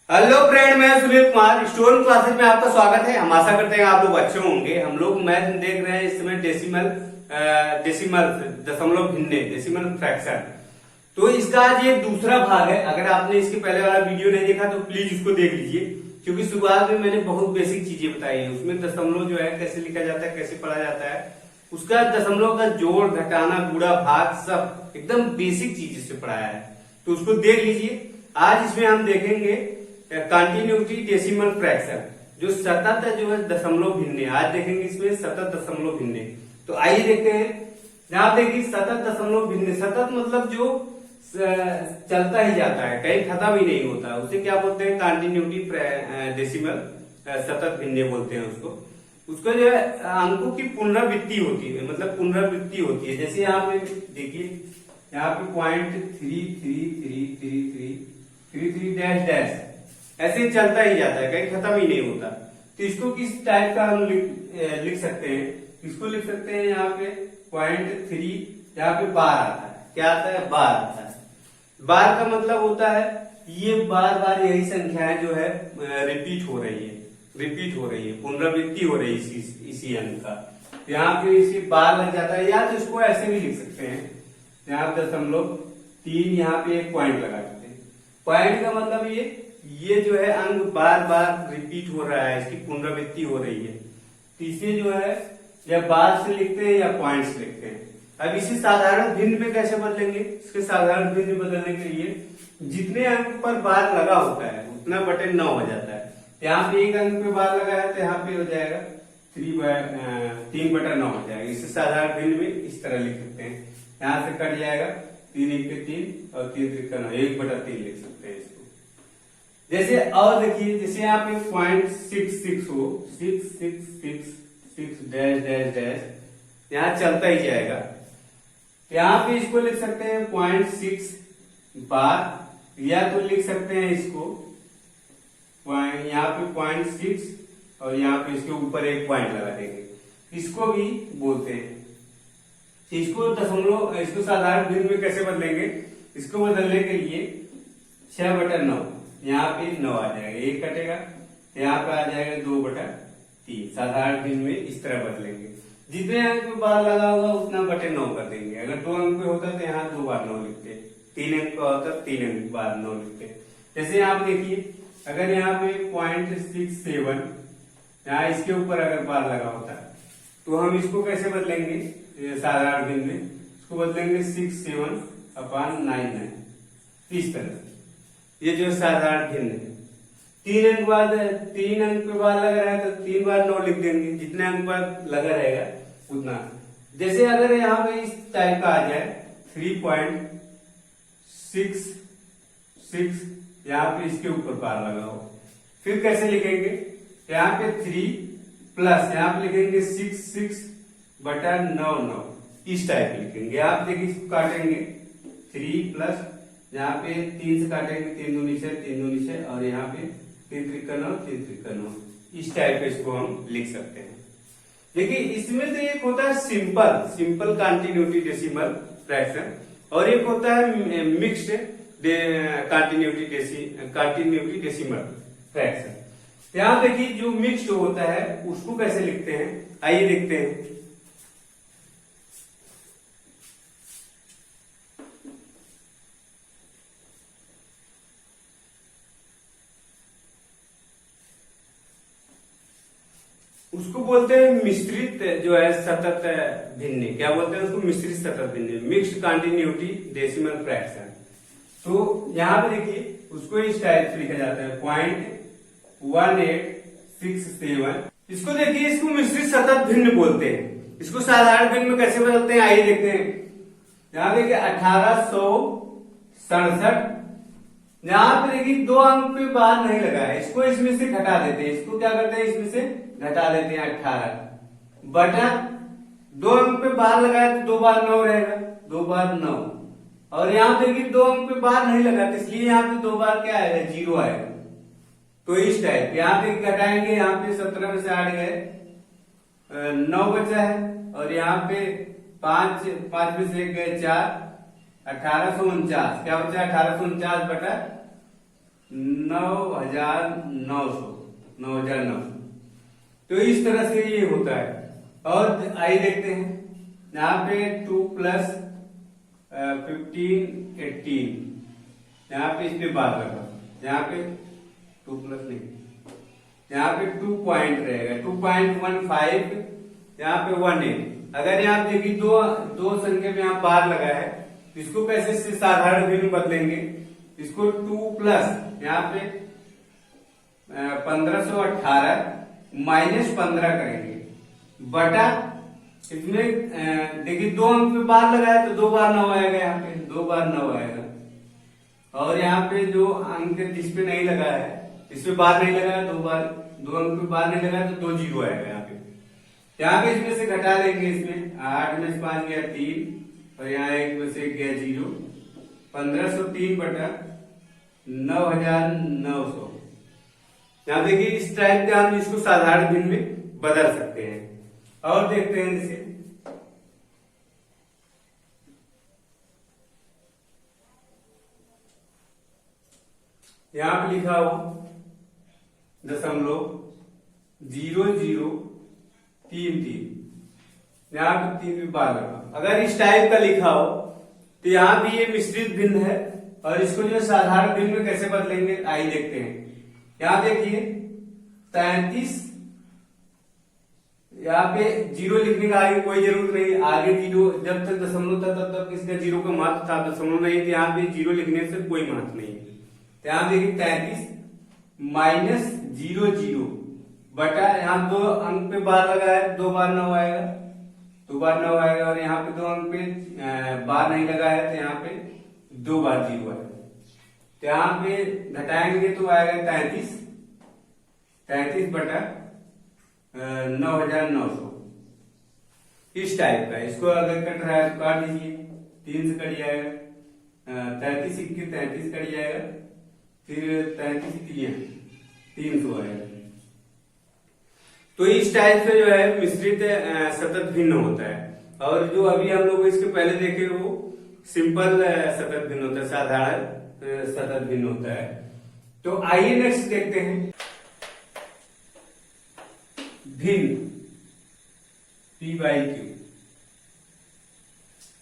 Hello friend, मैं Sunil Kumar. Stone classes में आपका स्वागत है। हम आशा करते हैं आप लोग अच्छे होंगे। हम लोग मैथ देख रहे हैं इस समय डेसिमल दशमलव भिन्ने, डेसिमल फ्रैक्शन। तो इसका आज ये दूसरा भाग है। अगर आपने इसके पहले वाला वीडियो नहीं देखा तो प्लीज उसको देख लीजिए, क्योंकि शुरुआत में मैंने बहुत बेसिक चीजें बताई है। उसमें दशमलव जो है कैसे लिखा जाता है, कैसे पढ़ा जाता है, उसका दशमलव का जोड़, घटाना, गुणा, भाग सब एकदम बेसिक चीज से पढ़ाया है। तो उसको देख लीजिए। आज इसमें हम देखेंगे कंटिन्यूटी डेसिमल फ्रैक्शन, जो सतत जो है दशमलव भिन्ने। आज देखेंगे इसमें सतत दशमलव भिन्ने। तो आइए देखते हैं। यहाँ देखिए सतत दशमलव भिन्ने, सतत मतलब जो चलता ही जाता है, कहीं खत्म ही नहीं होता, उसे क्या बोलते हैं? कंटिन्यूटी डेसिमल सतत भिन्ने बोलते हैं उसको जो है अंकों की पुनरावृत्ति होती है, मतलब पुनरावृत्ति होती है। जैसे यहाँ पे देखिए, यहाँ पे 0.333333 डैश डैश ऐसे चलता ही जाता है, कहीं खत्म ही नहीं होता। तो इसको किस टाइप का हम लिख सकते हैं? इसको लिख सकते हैं यहाँ पे 0.3, यहाँ पे बार आता है। क्या आता है? बार आता है। बार का मतलब होता है ये बार बार यही संख्याएं जो है रिपीट हो रही है, पुनरावृत्ति हो रही है इसी अंक का। यहाँ पे इसी बार लग जाता है, या तो इसको ऐसे भी लिख सकते हैं। यहाँ 0.3, यहाँ पे एक पॉइंट लगा देते हैं। पॉइंट का मतलब ये जो है अंक बार बार रिपीट हो रहा है, इसकी पुनरावृत्ति हो रही है। तो इसे जो है या बार से लिखते हैं या पॉइंट से लिखते हैं। अब इसे साधारण भिन्न में कैसे बदलेंगे? इसके साधारण भिन्न में बदलने के लिए जितने अंक पर बार लगा होता है उतना बटे 9 हो जाता है। यहाँ पे एक अंक पे बार लगा है तो यहाँ पे हो जाएगा 3/9 हो जाएगा। इसे साधारण भिन्न में इस तरह लिख सकते हैं। यहाँ से कट जाएगा 3 × 3 और 3 × 9, 1/3 लिख सकते हैं इसको। जैसे और देखिए, जैसे यहाँ पे 0.66 हो, 666 डैश डैश डैश यहाँ चलता ही जाएगा। यहाँ पे इसको लिख सकते हैं 0.6 बार, या तो लिख सकते हैं इसको यहाँ पे 0.6 और यहाँ पे इसके ऊपर एक पॉइंट लगा देंगे, इसको भी बोलते हैं। इसको दशमलव, इसको साधारण भिन्न में कैसे बदलेंगे? इसको बदलने के लिए 6/9, यहाँ पे 9 आ जाएगा, 1 कटेगा, यहाँ पे आ जाएगा 2/3। साधारण भिन्न में इस तरह बदलेंगे। जितने अंक पे बार लगा होगा उतना बटे 9 कर देंगे। अगर 2 अंक पे होता तो यहाँ 2 बार 9 लिखते, 3 अंक का होता 3 अंक बार 9 लिखते। जैसे आप देखिए, अगर यहाँ पे 0.67, यहाँ इसके ऊपर अगर बार लगा होता तो हम इसको कैसे बदलेंगे? साधारण भिन्न में इसको बदलेंगे 67/99, इस तरह। ये जो साधारण भिन्न है, 3 अंक पे बार लगा रहा है तो 3 बार 9 लिख देंगे, जितने अंक बार लगा रहेगा उतना। जैसे अगर यहाँ पे इस टाइप का आ जाए 3.66, यहाँ पे इसके ऊपर बार लगा हो, फिर कैसे लिखेंगे? यहाँ पे 3 प्लस यहाँ पे लिखेंगे 66/99, इस टाइप लिखेंगे। आप देखिए, इसको काटेंगे 3 प्लस यहाँ पे 3 से काटेंगे, 3 दूनी 6, 3 दूनी 6, और यहाँ पे 3 × 9, 3 × 9, इस टाइप का इसको हम लिख सकते हैं। देखिए, इसमें से एक होता है सिंपल कंटिन्यूटी डेसिमल फ्रैक्शन, और एक होता है मिक्स्ड कंटिन्यूटी डेसिमल फ्रैक्शन। यहाँ देखिए, जो मिक्स्ड होता है उसको कैसे लिखते हैं, आइए देखते हैं। उसको बोलते हैं मिश्रित जो है सतत भिन्ने। क्या बोलते हैं उसको? मिश्रित सतत भिन्ने, मिक्स्ड कंटिन्यूटी डेसिमल फ्रैक्शन। तो यहाँ पे देखिए, उसको इस टाइप से लिखा जाता है 0.1867। इसको देखिए, इसको मिश्रित सतत भिन्न बोलते हैं। इसको साधारण भिन्न में कैसे बदलते हैं, आइए देखते हैं। यहाँ देखिए 1867, यहाँ पे देखिए 2 अंक पे बार नहीं लगा है, इसको इसमें से घटा देते हैं। इसको क्या करते हैं? इसमें से घटा देते हैं 18/2 अंक पे बार लगाया तो 2 बार 9 रहेगा, 2 बार 9। और यहाँ देखिए 2 अंक पे बार नहीं लगा, इसलिए यहाँ पे 2 बार क्या आएगा? 0 आएगा। तो इस टाइप यहाँ पे घटाएंगे, यहाँ पे 17 में से 8 गए, 9 बचा है, और यहाँ पे 5 में से 1 गए 4, 1849। क्या बचा? 1849/2 9,900 9,900। तो इस तरह से ये होता है। और आइए देखते हैं यहाँ पे 2 प्लस 15 18, यहाँ पे इस पे बात लगा, यहाँ पे 2 प्लस नहीं, यहाँ पे 2 पॉइंट रहेगा, 2.15, यहाँ पे 1 है। अगर यहाँ देखिए दो संख्या में यहाँ बार लगा है, इसको कैसे से साधारण भिन्न बदलेंगे, इसको 2 प्लस यहाँ पे 1518 माइनस 15 करेंगे बटा, इसमें देखिए 2 अंक पे बार लगा है तो 2 बार 9 आएगा, यहाँ पे 2 बार 9 आएगा। और यहाँ पे जो अंक जिसपे नहीं लगा है, इसपे बार नहीं लगा है, 2 अंक पे बार नहीं लगा है तो 2 जीरो आएगा यहाँ पे। यहाँ पे इसमें से घटा लेंगे, इसमें 8 में से 5 गया 3 और यहाँ 1 में से गया 0, 1503 बटा 9,900। यहाँ देखिए इस टाइप के हम इसको साधारण भिन्न में बदल सकते हैं। और देखते हैं इसे, यहाँ पे लिखा हो 0.0033, यहाँ पे 3 भी बार लगा। अगर इस टाइप का लिखा हो तो यहाँ भी ये मिश्रित भिन्न है, और इसको जो साधारण भिन्न में कैसे बदलेंगे आइए देखते हैं। यहाँ देखिए 33, यहाँ पे 0 लिखने का आगे कोई जरूरत नहीं, आगे 0 जब तक दशमलव था तब तक इसका 0 का महत्व था, दशमलव नहीं तो यहाँ पे 0 लिखने से कोई महत्व नहीं है। तो यहाँ देखिए 33 माइनस 0 बटा, यहाँ 2 अंक पे बार लगा है, 2 बार 9 आएगा, 2 बार 9 आएगा। और यहाँ पे 2 अंक पे बार नहीं लगा है तो यहाँ पे 2 बार 0 आएगा। तो यहाँ पे घटाएंगे तो आएगा 33 बटा 9,900, इस टाइप का। इसको अगर कट रहा है तो काट दीजिए, 3 से कट जाएगा, 33 इक्के 33 कट जाएगा, फिर 33 300 आएगा। तो इस टाइप से जो है मिश्रित सतत भिन्न होता है। और जो अभी हम लोग इसके पहले देखे वो सिंपल सतत भिन्न होता है, साधारण सतत भिन्न होता है। तो आइए नेक्स्ट देखते हैं भिन्न p/q,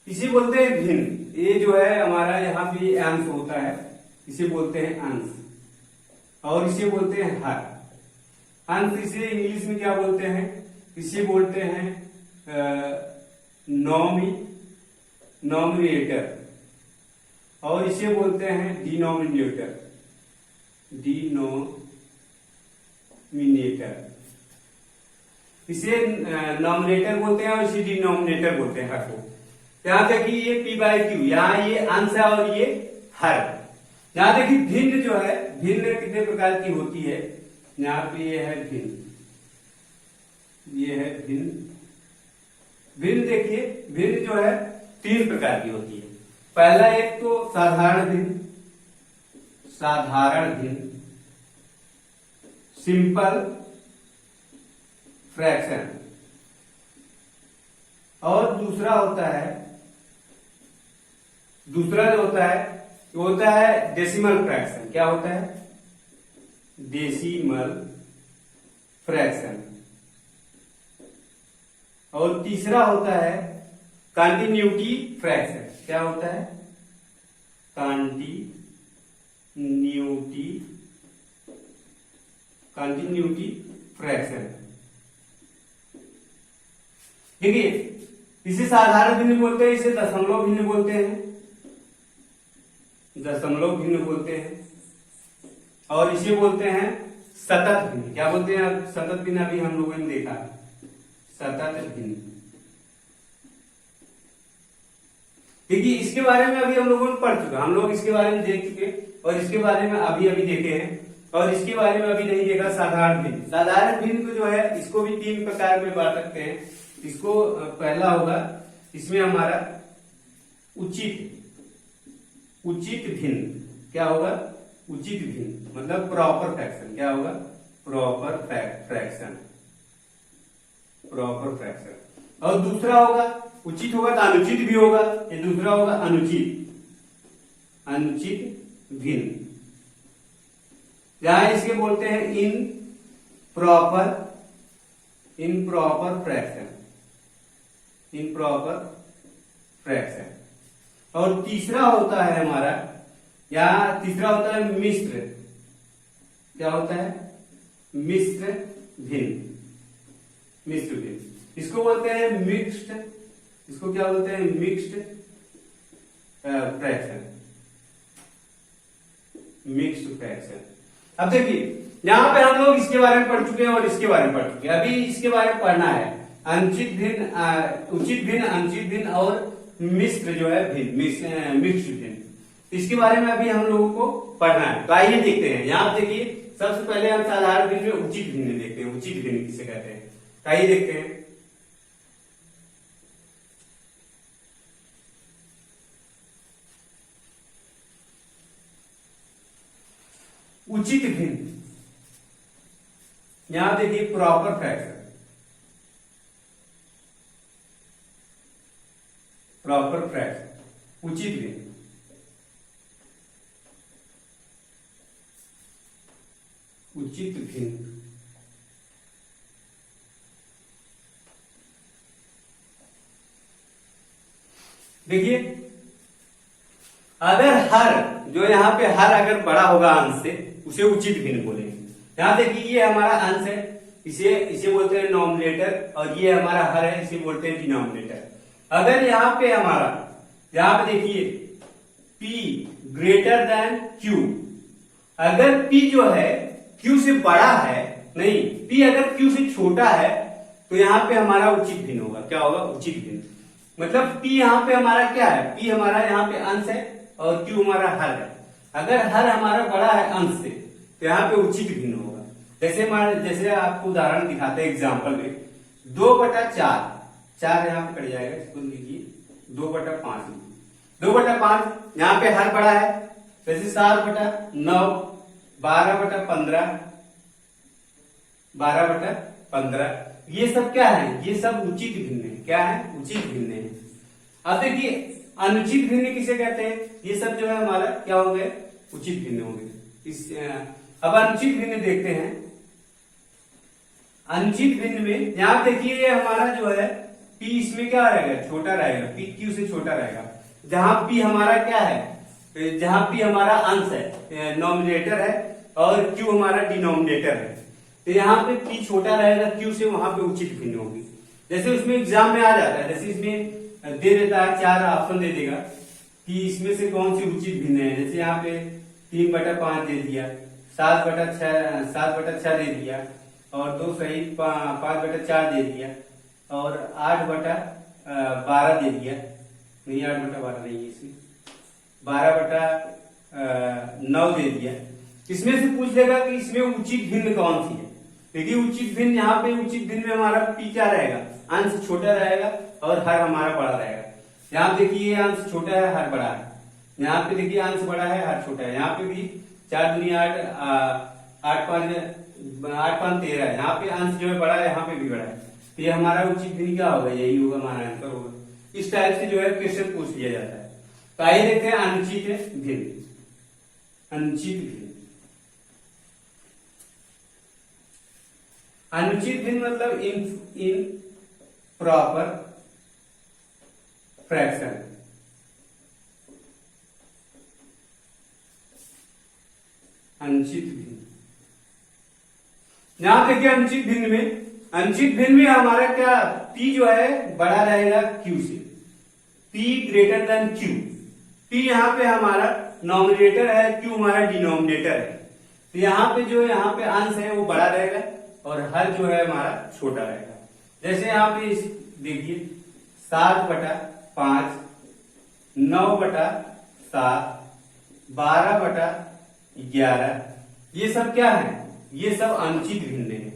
इसे बोलते हैं भिन्न। ये जो है हमारा यहाँ भी अंश होता है, इसे बोलते हैं अंश, और इसे बोलते हैं हर। अंश इसे इंग्लिश में क्या बोलते हैं, इसे बोलते हैं नॉमिनेटर, और इसे बोलते हैं डिनोमिनेटर। इसे नॉमिनेटर बोलते हैं और इसे डिनोमिनेटर बोलते हैं, हर को। यहाँ देखिए ये p/q, यहाँ ये अंश है और ये हर। यहाँ देखिए भिन्न जो है, भिन्न कितने प्रकार की होती है, यहाँ पे ये है भिन्न, ये है भिन्न। भिन्न देखिए, भिन्न जो है 3 प्रकार की होती है। पहला एक तो साधारण भिन्न, सिंपल फ्रैक्शन, और दूसरा जो होता है डेसिमल फ्रैक्शन। क्या होता है, डेसिमल फ्रैक्शन। और तीसरा होता है कंटिन्यूटी फ्रैक्शन। क्या होता है, कंटिन्यूटी फ्रैक्शन। देखिए इसे साधारण भिन्न बोलते हैं, इसे दशमलव भिन्न बोलते हैं, और इसे बोलते हैं सतत भिन्न। क्या बोलते हैं सतत भिन्न, अभी हम लोगों ने देखा सतत भिन्न। देखिए इसके बारे में अभी हम लोगों ने पढ़ चुका, हम लोग इसके बारे में देख चुके, और इसके बारे में अभी देखे हैं, और इसके बारे में अभी नहीं देखा साधारण भिन्न। साधारण भिन्न को जो है इसको भी 3 प्रकार में बांट सकते हैं। इसको पहला होगा, इसमें हमारा उचित भिन्न। क्या होगा, उचित भिन्न मतलब प्रॉपर फ्रैक्शन। क्या होगा, प्रॉपर फ्रैक्शन। और दूसरा होगा, उचित होगा तो अनुचित भी होगा, ये दूसरा होगा अनुचित भिन्न। जहां इसके बोलते हैं इम्प्रॉपर फ्रैक्शन, इम्प्रॉपर फ्रैक्शन। और तीसरा होता है हमारा, यहाँ तीसरा होता है मिश्र, क्या होता है, मिश्र भिन्न, मिश्र भिन्न। इसको बोलते हैं मिक्स्ड, इसको क्या बोलते हैं, मिक्स्ड फ्रैक्शन, मिक्स्ड फ्रैक्शन। अब देखिए यहाँ पे हम लोग इसके बारे में पढ़ चुके हैं और इसके बारे में पढ़ चुके हैं, अभी इसके बारे में पढ़ना है अनुचित भिन्न, उचित भिन्न, अनुचित भिन्न और मिश्र जो है भिन्न, मिक्स्ड भिन्न। इसके बारे में अभी हम लोगों को पढ़ना है। तो आइए देखते हैं। यहाँ देखिए सबसे पहले हम साधारण भिन्न में उचित भिन्न देखते हैं, उचित भिन्न किसे कहते हैं। तो आइए देखते हैं। उचित भिन्न, यहां देखिए प्रॉपर फ्रैक्शन, प्रॉपर फ्रैक्शन, उचित भिन्न, उचित भिन्न। देखिए अगर हर, जो यहाँ पे हर अगर बड़ा होगा अंश से, उसे उचित भिन्न बोलेंगे। यहां देखिए ये हमारा अंश है, इसे बोलते हैं नॉमिनेटर, और ये हमारा हर है, इसे बोलते हैं डिनोमिनेटर। अगर यहाँ पे हमारा, यहाँ पे देखिए P ग्रेटर देन Q, अगर P जो है Q से बड़ा है, नहीं P अगर Q से छोटा है, तो यहाँ पे हमारा उचित भिन्न होगा। क्या होगा, उचित भिन्न। मतलब P यहाँ पे हमारा क्या है, P हमारा यहाँ पे अंश है और Q हमारा हर है। अगर हर हमारा बड़ा है अंश से, तो यहाँ पे उचित भिन्न होगा। जैसे आपको उदाहरण दिखाते हैं एग्जाम्पल में, 2/4, 4 यहाँ पे कट जाएगा, इसको लिखिए 2/5, 2/5 यहाँ पे हर बड़ा है, जैसे 7/9, 12/15, 12/15, ये सब क्या है, ये सब उचित भिन्न है। क्या है, उचित भिन्न है। अब देखिए अनुचित भिन्न किसे कहते हैं, ये सब जो है हमारा क्या हो गए, उचित भिन्न हो गए। अब अनुचित भिन्न देखते हैं। अनुचित भिन्न में यहाँ देखिए ये हमारा जो है P इसमें क्या रहेगा, छोटा रहेगा, P Q से छोटा रहेगा। जहां P हमारा क्या है, जहां P हमारा अंश है, नॉमिनेटर है, और Q हमारा डिनोमिनेटर है, तो यहाँ पे P छोटा रहेगा Q से, वहां पे उचित भिन्न होगी। जैसे उसमें एग्जाम में आ जाता है, जैसे इसमें दे देता है, 4 ऑप्शन दे देगा कि इसमें से कौन सी उचित भिन्न है। जैसे यहाँ पे 3/5 दे दिया, 7/6 दे दिया, और 2 सही 5/4 दे दिया, और 8/12 दे दिया, नहीं 8/12 नहीं है, इसमें 12/9 दे दिया। इसमें से पूछ लेगा कि इसमें उचित भिन्न कौन सी है। देखिए उचित भिन्न, यहाँ पे उचित भिन्न में हमारा P क्या रहेगा, अंश छोटा रहेगा और हर हमारा बड़ा रहेगा। यहाँ देखिए अंश छोटा है, हर बड़ा है। यहाँ पे देखिए अंश बड़ा है, हर छोटा है। यहाँ पे भी 4 दूनी 8, 8 5 13 है। यहाँ पे अंश जो है बड़ा है, यहाँ पे भी बड़ा है, तो ये हमारा उचित भिन्न क्या होगा, यही होगा, हमारा आंसर होगा। इस टाइप से जो है क्वेश्चन पूछ लिया जाता है। तो आइए देखते हैं अनुचित भिन्न। अनुचित भिन्न, अनुचित भिन्न मतलब इन प्रॉपर फ्रैक्शन। अनुचित भिन्न, यहां देखिए अनुचित भिन्न में, अनुचित भिन्न में हमारा क्या, P जो है बड़ा रहेगा Q से, P greater than Q। P यहाँ पे हमारा नॉमिनेटर है, Q हमारा डिनोमिनेटर है, तो यहाँ पे जो है, यहाँ पे अंश है वो बड़ा रहेगा और हर जो है हमारा छोटा रहेगा। जैसे यहाँ पे देखिए 7/5, 9/7, 12/11, ये सब क्या है, ये सब अनुचित भिन्न है।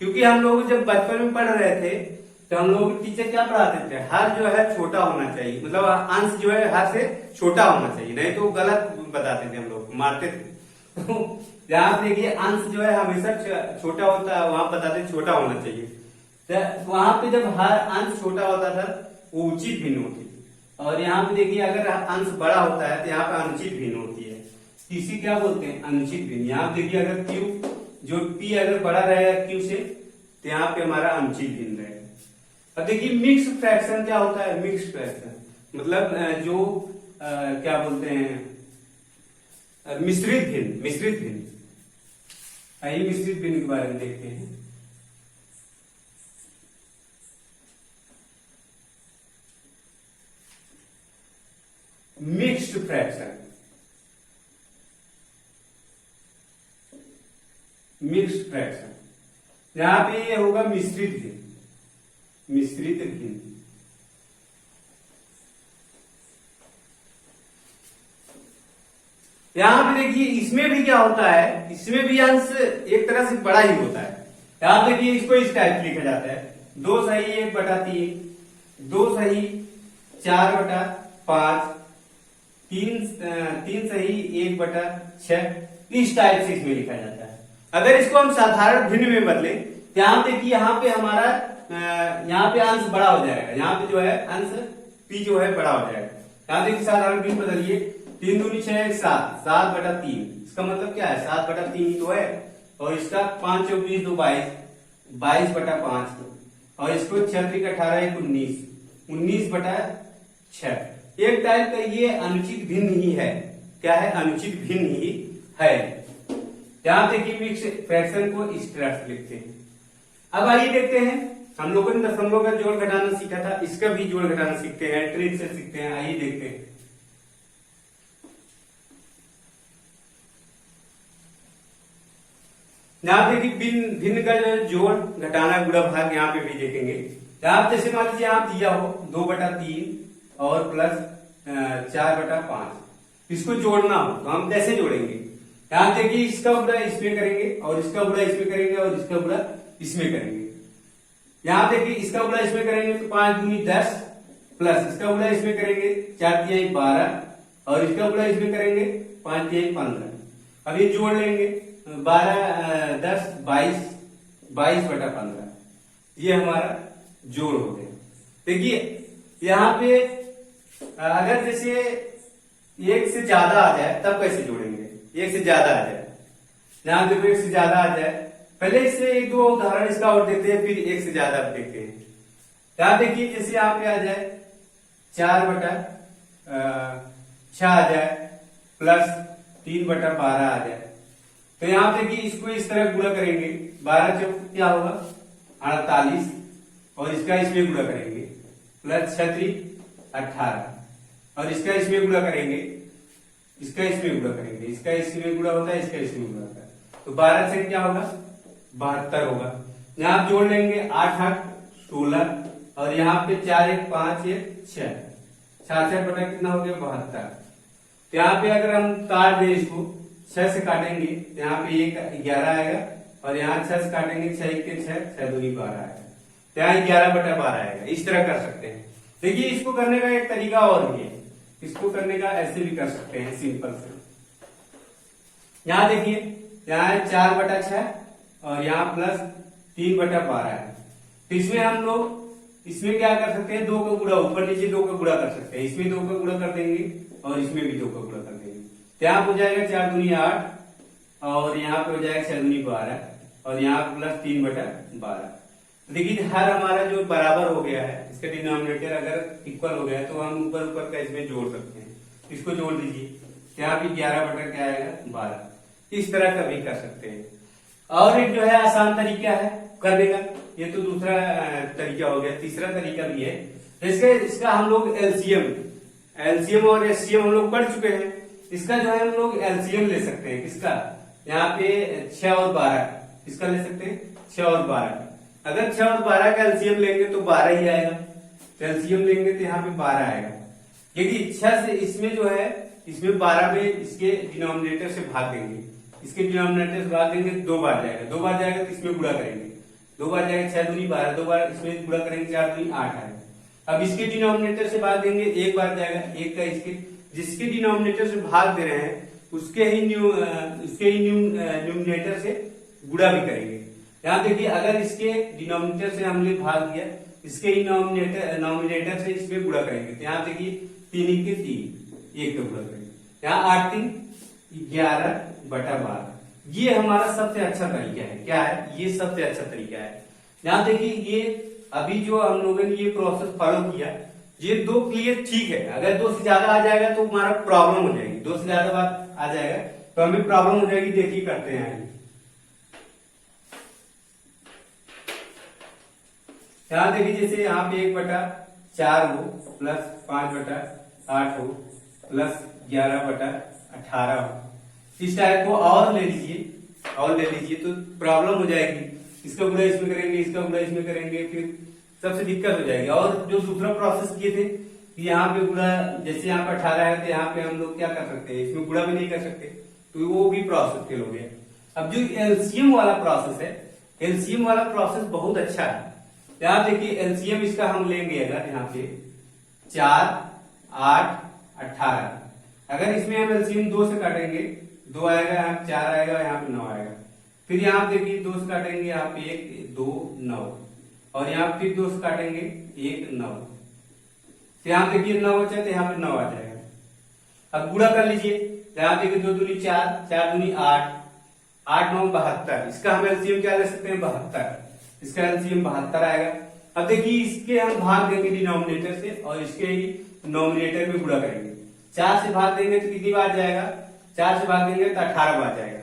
क्योंकि हम लोग जब बचपन में पढ़ रहे थे, तो हम लोग टीचर क्या पढ़ाते थे, हर जो है छोटा होना चाहिए, मतलब अंश जो है हर से छोटा होना चाहिए, नहीं तो गलत बताते थे, हम लोग मारते थे। तो यहाँ देखिए अंश जो है हमेशा छोटा होता है, वहां बताते छोटा होना चाहिए। तो वहां पे जब हर अंश छोटा होता था, वो उचित भिन्न होती थी। और यहाँ पे देखिए अगर अंश बड़ा होता है, तो यहाँ पे अनुचित भिन्न होती है। इसी क्या बोलते हैं, अनुचित भिन्न। यहाँ देखिए अगर क्यू जो पी अगर बड़ा रहेगा क्यू से तो यहाँ पे हमारा अनुचित भिन्न रहेगा। अब देखिए मिक्स फ्रैक्शन क्या होता है, मिक्स फ्रैक्शन मतलब जो क्या बोलते हैं मिश्रित भिन्न, मिश्रित भिन्न। आइए मिश्रित भिन्न के बारे में देखते हैं। मिक्स्ड फ्रैक्शन, मिक्स्ड फ्रैक्शन यहां पे ये होगा मिश्रित भिन्न, मिश्रित भिन्न। यहां पे देखिए इसमें भी क्या होता है, इसमें भी अंश एक तरह से बड़ा ही होता है। यहां देखिए इसको इस टाइप लिखा जाता है 2 सही 1/3, 2 सही 4/5, 3 सही 1/6, इस टाइप से इसमें लिखा जाता है। अगर इसको हम साधारण भिन्न में बदले तो यहाँ देखिए यहाँ पे हमारा यहाँ पे अंश बड़ा हो जाएगा, यहाँ पे जो है अंश पी जो है बड़ा हो जाएगा। यहाँ देखिए साधारण भिन्न बदलिए 3 दूनी 6 7, 7/3, इसका मतलब क्या है 7/3 ही तो है। और इसका 5 चौक 20 2 22, 22/5 और इसको 6 3 18 1 19, 19/6। एक टाइप का ये अनुचित भिन्न ही है, क्या है अनुचित भिन्न ही है। यहां देखिए मिक्स फ्रैक्शन को इस तरह से लिखते हैं। अब आइए देखते हैं, हम लोगों ने दशमलव का जोड़ घटाना सीखा था, इसका भी जोड़ घटाना सीखते हैं, ट्रिक से सीखते हैं। आइए देखते हैं। यहां देखिए भिन्न का जो जोड़ घटाना गुणा भाग यहाँ पे भी देखेंगे। आप जैसे मान लीजिए आप दिया हो 2/3 और प्लस 4/5, इसको जोड़ना हो तो हम कैसे जोड़ेंगे। यहां देखिए इसका गुणा इसमें करेंगे और इसका गुणा इसमें करेंगे और इसका गुणा इसमें करेंगे। यहां देखिए इसका गुणा इसमें करेंगे तो 5 दूनी 10 प्लस इसका गुणा इसमें करेंगे 4 तिहाई 12 और इसका गुणा इसमें करेंगे 5 तिहाई 15। अब ये जोड़ लेंगे 12 10 22, 22/15, ये हमारा जोड़ हो गया। देखिए यहाँ पे अगर जैसे 1 से ज्यादा आ जाए तब कैसे जोड़ेंगे, 1 से ज्यादा आ जाए, जहां देखो 1 से ज्यादा आ जाए, पहले इससे 1-2 उदाहरण इसका और देखते हैं, फिर 1 से ज्यादा देखते हैं। यहां देखिए जैसे यहाँ पे आ जाए 4/6 आ जाए प्लस 3/12 आ जाए, तो यहाँ देखिए इसको इस तरह गुणा करेंगे, 12 चौक क्या होगा 48 और इसका इसमें गुणा करेंगे प्लस 6 18 और इसका इसमें गुणा करेंगे, इसका इसमें गुणा करेंगे, इसका इसमें गुणा होता है, इसका इसमें गुणा होता है, तो 12 से क्या होगा 72 होगा। यहाँ आप जोड़ लेंगे 8 8 16 और यहाँ पे 4 1 5 1 6, 4 बटा कितना हो गया 72। तो यहाँ पे अगर हम काट दें इसको 6 से काटेंगे तो यहाँ पे 1 11 आएगा और यहाँ 6 से काटेंगे 6 1 6, 6 दूनी 12 आएगा, तो यहाँ 11/12 आएगा। इस तरह कर सकते हैं। देखिए इसको करने का एक तरीका और भी है, इसको करने का ऐसे भी कर सकते हैं सिंपल से। यहाँ देखिए यहाँ 4/6 और यहाँ प्लस 3/12 है, तो इसमें हम लोग इसमें क्या कर सकते हैं 2 का गुणा, ऊपर नीचे 2 का गुणा कर सकते हैं, इसमें 2 का गुणा कर देंगे और इसमें भी 2 का गुणा कर देंगे, तो यहाँ हो जाएगा 4 दूनी 8 और यहाँ पे हो जाएगा 6 दूनी 12 और यहाँ प्लस 3/12। देखिए हर हमारा जो बराबर हो गया है, इसका डिनोमिनेटर अगर इक्वल हो गया है तो हम ऊपर ऊपर का इसमें जोड़ सकते हैं, इसको जोड़ दीजिए, यहाँ भी 11 क्या आएगा 12। इस तरह का भी कर सकते हैं। और एक जो है आसान तरीका है करने का, ये तो दूसरा तरीका हो गया। तीसरा तरीका भी है, इसका हम लोग एलसीएम और एचसीएम हम लोग पढ़ चुके हैं। इसका जो है हम लोग एलसीएम ले सकते हैं, किसका, यहाँ पे 6 और 12, इसका ले सकते हैं 6 और 12। अगर 6 और 12 का एलसीएम लेंगे तो 12 ही आएगा, तो एलसीएम लेंगे तो यहाँ पे 12 आएगा, क्योंकि 6 से इसमें जो है इसमें 12 में इसके डिनोमिनेटर से भाग देंगे, इसके डिनोमिनेटर से भाग देंगे 2 बार जाएगा, 2 बार जाएगा तो इसमें गुणा करेंगे, 2 बार जाएगा 6 दूनी 12, 2 बार इसमें गुणा करेंगे 4 दूनी 8 आएगा। अब इसके डिनोमिनेटर से भाग देंगे, 1 बार जाएगा, 1 का इसके जिसके डिनोमिनेटर से भाग दे रहे हैं उसके ही न्यूमिनेटर से गुणा भी करेंगे। यहाँ देखिए अगर इसके डिनोमिनेटर से हमने भाग दिया, इसके ही नॉमिनेटर से इसमें गुणा करेंगे, तो यहाँ देखिए 3 1 के 3, 1 का गुणा करेंगे, यहाँ 8 3 11/12। ये हमारा सबसे अच्छा तरीका है। क्या है ये? सबसे अच्छा तरीका है। यहाँ देखिए ये अभी जो हम लोगों ने ये प्रोसेस फॉलो किया, ये 2 क्लियर ठीक है। अगर 2 से ज्यादा आ जाएगा तो हमारा प्रॉब्लम हो जाएगी। 2 से ज्यादा बात आ जाएगा तो हमें प्रॉब्लम हो जाएगी। देखिए करते हैं। यहाँ देखिए जैसे यहाँ पे 1/4 हो प्लस 5/8 हो प्लस 11/18 हो, इस टाइप को और ले लीजिए तो प्रॉब्लम हो जाएगी। इसका गुणा इसमें करेंगे, इसका गुणा इसमें करेंगे, फिर सबसे दिक्कत हो जाएगी। और जो दूसरा प्रोसेस किए थे कि यहाँ पे गुणा, जैसे यहाँ पे 18 है तो यहाँ पे हम लोग क्या कर सकते हैं, इसमें गुणा भी नहीं कर सकते, तो वो भी प्रोसेस फेल हो गया। अब जो एलसीएम वाला प्रोसेस है, एलसीएम वाला प्रोसेस बहुत अच्छा है। यहाँ देखिए एलसीएम इसका हम लेंगे, अगर यहाँ पे 4, 8, 18, अगर इसमें हम एलसीएम 2 से काटेंगे 2 आएगा, यहाँ पे 4 आएगा, यहाँ पे 9 आएगा। फिर यहाँ देखिए 2 से काटेंगे, यहाँ पे 1, 2, 9, और यहाँ फिर 2 से काटेंगे 1, 9। तो यहाँ देखिए 9 बचा तो यहाँ पे 9 आ जाएगा। अब गुणा कर लीजिए, यहाँ देखिए 2 दूनी 4, 4 दूनी 8, 8 9 72। इसका हम एलसीएम क्या ले सकते हैं? 72। इसका एलसीएम 72 आएगा। अब देखिए इसके हम भाग देंगे डिनोमिनेटर से और इसके ही नोमिनेटर में गुणा करेंगे। 4 से भाग देंगे तो कितनी बार जाएगा? 4 से भाग देंगे तो 18 बार जाएगा।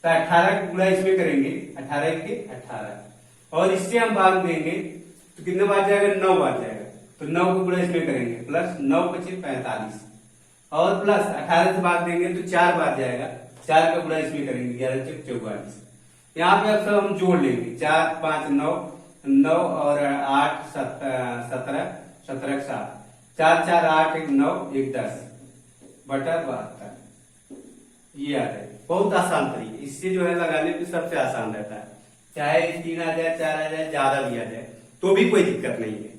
तो 18 का गुणा इसमें करेंगे, 18 के 18, और इससे हम भाग देंगे तो कितने बार जाएगा? 9 बार जाएगा। तो 9 का गुणा इसमें करेंगे, प्लस 9 बचे 45, और प्लस 18 से भाग देंगे तो 4 बार जाएगा। 4 का गुणा इसमें करेंगे, 11 × 44। यहाँ पे अब सब हम जोड़ लेंगे, 4, 5, 9, 9 और 8, 17, 17 के 7, 4, 4, 8, 1, 9, 1, 10/72। ये आ जाए। बहुत आसान तरीके, इससे जो है लगाने पे सबसे आसान रहता है। चाहे 3 आ जाए, 4 आ जाए, ज्यादा भी आ जाए तो भी कोई दिक्कत नहीं है।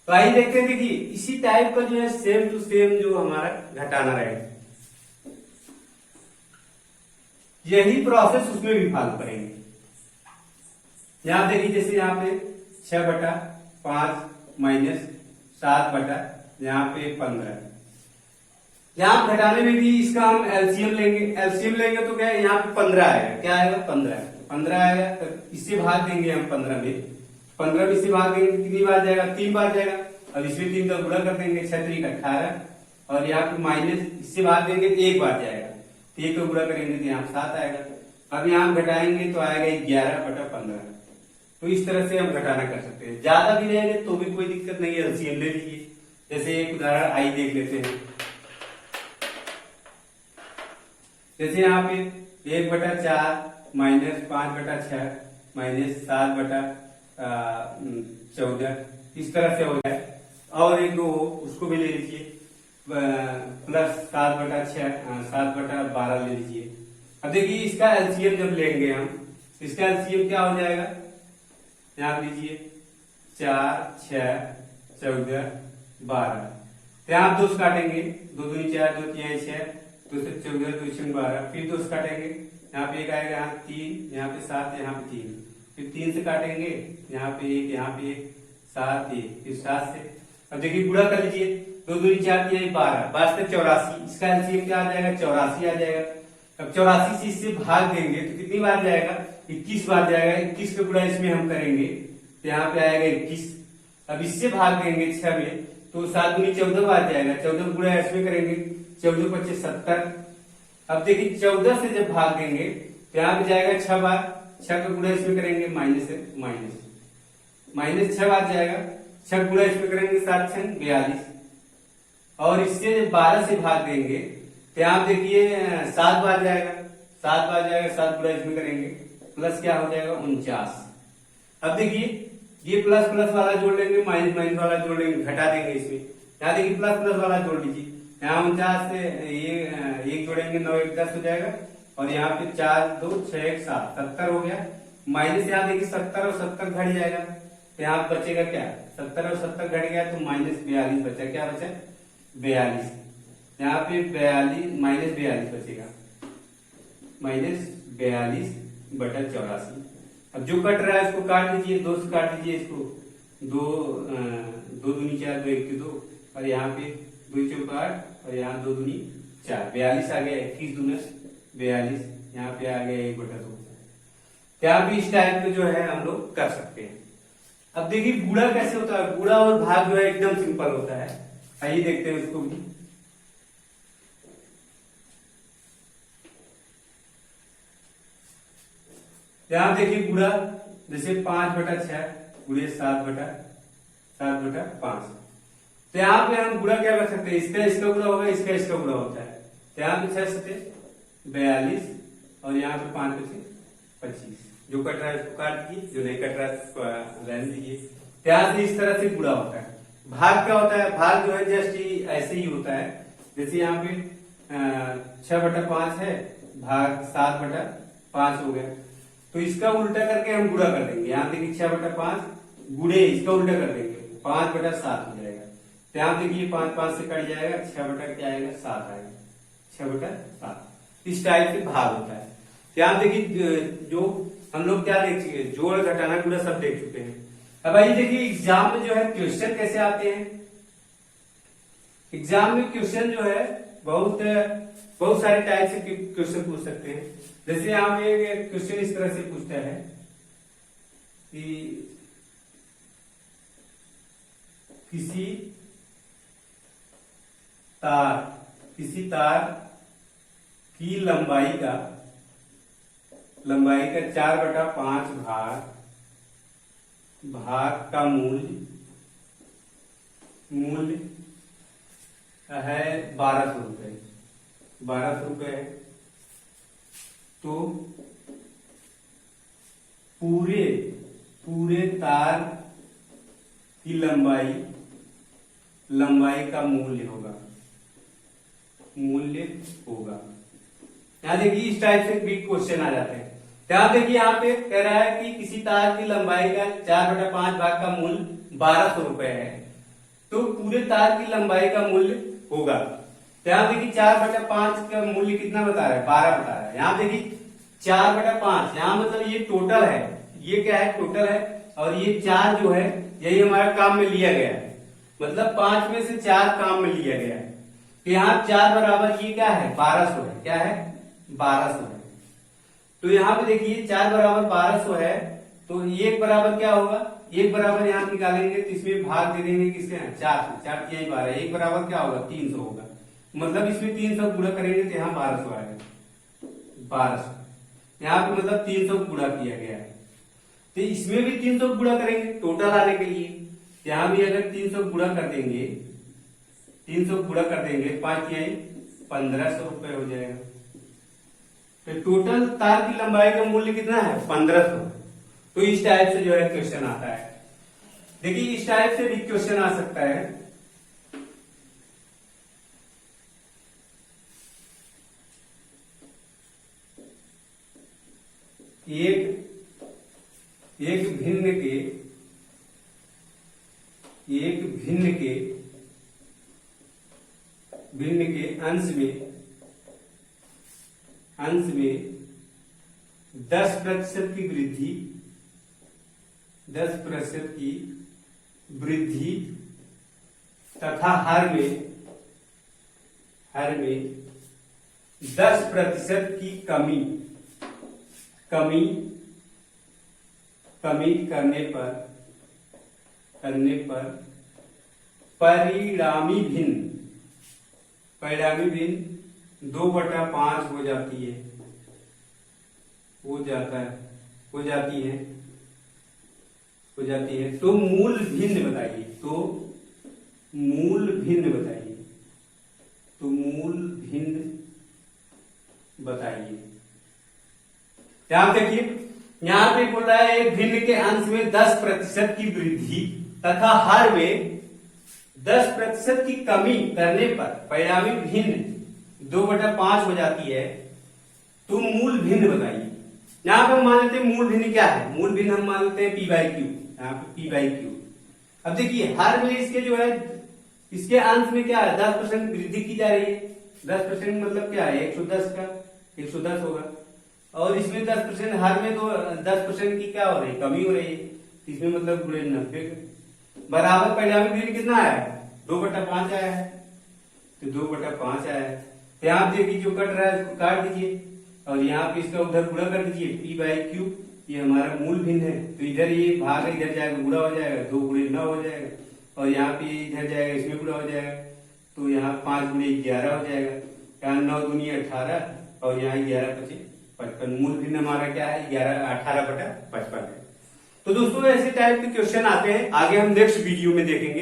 तो आइए देखते हैं। देखिए इसी टाइप का जो है सेम टू सेम जो हमारा घटाना रहेगा, यही प्रोसेस उसमें भी फॉलो करेंगे। यहां देखिए जैसे यहाँ पे 6/5 माइनस 7/ यहाँ पे 15। यहाँ घटाने में भी इसका हम एलसीएम लेंगे। एलसीएम लेंगे तो क्या है, यहाँ पे 15 आएगा। क्या आएगा? 15 आएगा। तो इससे भाग देंगे हम 15 में, 15 में इससे भाग देंगे कितनी बार जाएगा? 3 बार जाएगा। अब इसमें 3 का गुणा कर देंगे, 6 3 18, और यहाँ पे माइनस इससे भाग देंगे तो 1 बार जाएगा। तो 1 का गुणा करेंगे तो यहाँ 7 आएगा। अब यहाँ घटाएंगे तो आएगा 11/15। तो इस तरह से हम घटाना कर सकते हैं। ज्यादा भी रहेंगे तो भी कोई दिक्कत नहीं है, एलसीएम ले लीजिए। जैसे एक उदाहरण आई देख लेते हैं। जैसे यहाँ पे 1/4 माइनस 5/6 माइनस 7/14, इस तरह से हो जाए। और एक दो उसको भी ले लीजिए, प्लस 7/12 ले लीजिए। अब देखिए इसका एलसीएम जब लेंगे हम, इसका एलसीएम क्या हो जाएगा? यहाँ लीजिए 4, 6, 14, 12। यहाँ आप 2 से काटेंगे, 2 दूनी 4, 2 3 6, 2 से 14, 2 6 12, फिर 2 से काटेंगे, यहाँ पे 1 आएगा, यहाँ 3, यहाँ पे 7, यहाँ पे 3, फिर 3 से काटेंगे, यहाँ पे 1, यहाँ पे 1, 7, 1, फिर 7 से। अब देखिए गुणा कर लीजिए, 2 दूनी 4 3 12, 12 से 84, इसका एलसीएम क्या आ जाएगा? 84 आ जाएगा। अब 84 से इससे भाग देंगे तो कितनी बार जाएगा? 21 बार जाएगा। 21 का गुणा इसमें हम करेंगे तो यहाँ पे आएगा 21। अब इससे भाग देंगे 6 में तो 7 दूनी 14 बार जाएगा। 14 गुणा इसमें करेंगे, 14 × 5 70। अब देखिए 14 से जब भाग देंगे तो यहाँ पे जाएगा 6 बार। 6 का गुणा इसमें करेंगे, माइनस 6 बार जाएगा। 6 गुणा इसमें करेंगे, 7 6 42। और इससे 12 से भाग देंगे तो यहाँ देखिए 7 बार जाएगा। 7 बार जाएगा, 7 गुणा इसमें करेंगे, प्लस क्या हो जाएगा? 49। अब देखिए ये प्लस प्लस वाला जोड़ लेंगे, माइनस माइनस वाला जोड़ लेंगे, घटा देंगे इसमें। यहाँ देखिए प्लस प्लस वाला जोड़ लीजिए, यहाँ 49 से ये 1 जोड़ेंगे, 9 1 10 हो जाएगा। और यहाँ पे 4 2 6 1 7, 70 हो गया। माइनस यहाँ देखिए 70 और 70 घट जाएगा, तो यहाँ बचेगा क्या? 70 और 70 घट गया तो -42 बचा। क्या बचा? 42। यहाँ पे 42 -42 बचेगा, -42/84। अब जो कट रहा है उसको काट दीजिए, 2 से काट दीजिए इसको। 2 दूनी 4, 2 1 2, और यहाँ पे 2 चौक 8, और यहाँ 2 दूनी 4, 42 आ गया। 21 दूना 42, यहाँ पे आ गया 1/2। यहाँ भी इस टाइप के जो है हम लोग कर सकते हैं। अब देखिए गुणा कैसे होता है। गुणा और भाग जो है एकदम सिंपल होता है। आइए देखते हैं उसको भी। यहां देखिए गुणा, जैसे 5/6 गुणे 7/5। तो यहाँ पे हम गुणा क्या कर सकते हैं, इसका गुणा होगा, इसका गुणा होता है। तो यहाँ पे 6 से 42 और यहाँ पे 5 से 25। जो कट रहा है उसको काट दीजिए, जो नहीं कट रहा है उसको रहने दीजिए। यहाँ से इस तरह से गुणा होता है। भाग क्या होता है, भाग जो है जस्ट ऐसे ही होता है। जैसे यहाँ पे 6/5 है, भाग 7/5 हो गया। तो इसका उल्टा करके हम गुणा कर देंगे। यहाँ देखिए 6/5 गुणे इसका उल्टा कर देंगे, 5/7 हो जाएगा। तो यहाँ देखिए 5 से कट जाएगा, 6 क्या आएगा, 7 आएगा, 6/7। इस टाइप से भाग होता है। यहाँ देखिए जो हम लोग क्या देख चुके हैं, जोड़ घटाना गुणा सब देख चुके हैं। अब आइए देखिए एग्जाम में जो है क्वेश्चन कैसे आते हैं। एग्जाम में क्वेश्चन जो है बहुत सारे टाइप से क्वेश्चन पूछ सकते हैं। जैसे यहाँ पे क्वेश्चन इस तरह से पूछता है कि किसी तार की लंबाई का 4/5 भाग का मूल्य है 1200 रुपए। 1200 रुपए है। तो पूरे तार की लंबाई का मूल्य होगा। यहाँ देखिए इस टाइप से बिग क्वेश्चन आ जाते हैं। यहाँ देखिए यहाँ पे कह रहा है कि किसी तार की लंबाई का 4/5 भाग का मूल्य 1200 रुपए है, तो पूरे तार की लंबाई का मूल्य होगा। यहाँ देखिए 4/5 का मूल्य कितना बता रहा है, 12 बता रहा है। यहाँ देखिए 4/5, यहाँ मतलब ये टोटल है, ये क्या है, टोटल है। और ये 4 जो है यही हमारा काम में लिया गया है, मतलब 5 में से 4 काम में लिया गया है। तो यहाँ 4 बराबर ये क्या है, 1200 है। क्या है, 1200 है। तो यहाँ पे देखिए 4 बराबर 1200 है, तो 1 बराबर क्या होगा, 1 बराबर यहाँ निकालेंगे तो इसमें भाग दे देंगे किसके, 4 से। 4 की 12, 1 बराबर क्या होगा, 300 होगा। मतलब इसमें 300 गुणा करेंगे तो यहाँ 1200 आएगा, 1200। यहाँ पे मतलब 300 गुणा किया गया है। तो इसमें भी 300 गुणा करेंगे टोटल आने के लिए। यहाँ भी अगर 300 गुणा कर देंगे, 300 गुणा कर देंगे, 5 की 1500 रुपए हो जाएगा। तो टोटल तार की लंबाई का मूल्य कितना है, 1500। तो इस टाइप से जो है क्वेश्चन आता है। देखिए इस टाइप से भी क्वेश्चन आ सकता है। एक भिन्न के अंश में 10% की वृद्धि तथा हर में 10% की कमी करने पर परिणामी भिन्न 2/5 हो जाती है। तो मूल भिन्न बताइए। ध्यान देखिए, यहाँ पे बोल रहा है एक भिन्न के अंश में 10% की वृद्धि तथा हर में 10% की कमी करने पर परिणामी भिन्न 2/5 हो जाती है। तो मूल भिन्न बताइए। यहाँ पे हम मान लेते हैं मूल भिन्न क्या है, मूल भिन्न हम मान लेते हैं P/Q। यहाँ पे P/Q। अब देखिए हर में इसके जो है, इसके अंश में क्या है, 10% वृद्धि की जा रही है। 10% मतलब क्या है, 110 का 110 होगा। और इसमें 10% हर में तो 10% की क्या हो रही है, कमी हो रही है। इसमें मतलब 90 बराबर परिणामी भिन्न कितना है, 2/5 आया है। तो 2/5 आया है। तो यहाँ देखिए जो कट रहा है उसको काट दीजिए। और यहाँ पे इसका उधर गुणा कर दीजिए, पी बाई क्यू, ये हमारा मूल भिन्न है, तो इधर ये भाग इधर जाएगा, गुणा हो जाएगा, 2 गुणे 9 हो जाएगा, और यहाँ पे इधर जाएगा, इसमें गुणा हो जाएगा, तो यहाँ 5 गुणे 11 हो जाएगा, यहाँ 9 दूनी 18, और यहाँ 11 पचे 55। मूल भिन्न हमारा क्या है, 18/55 है। तो दोस्तों ऐसे टाइप के क्वेश्चन आते हैं, आगे हम नेक्स्ट वीडियो में देखेंगे।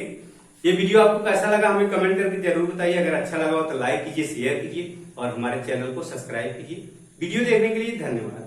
ये वीडियो आपको कैसा लगा हमें कमेंट करके जरूर बताइए। अगर अच्छा लगा हो तो लाइक कीजिए, शेयर कीजिए और हमारे चैनल को सब्सक्राइब कीजिए। वीडियो देखने के लिए धन्यवाद।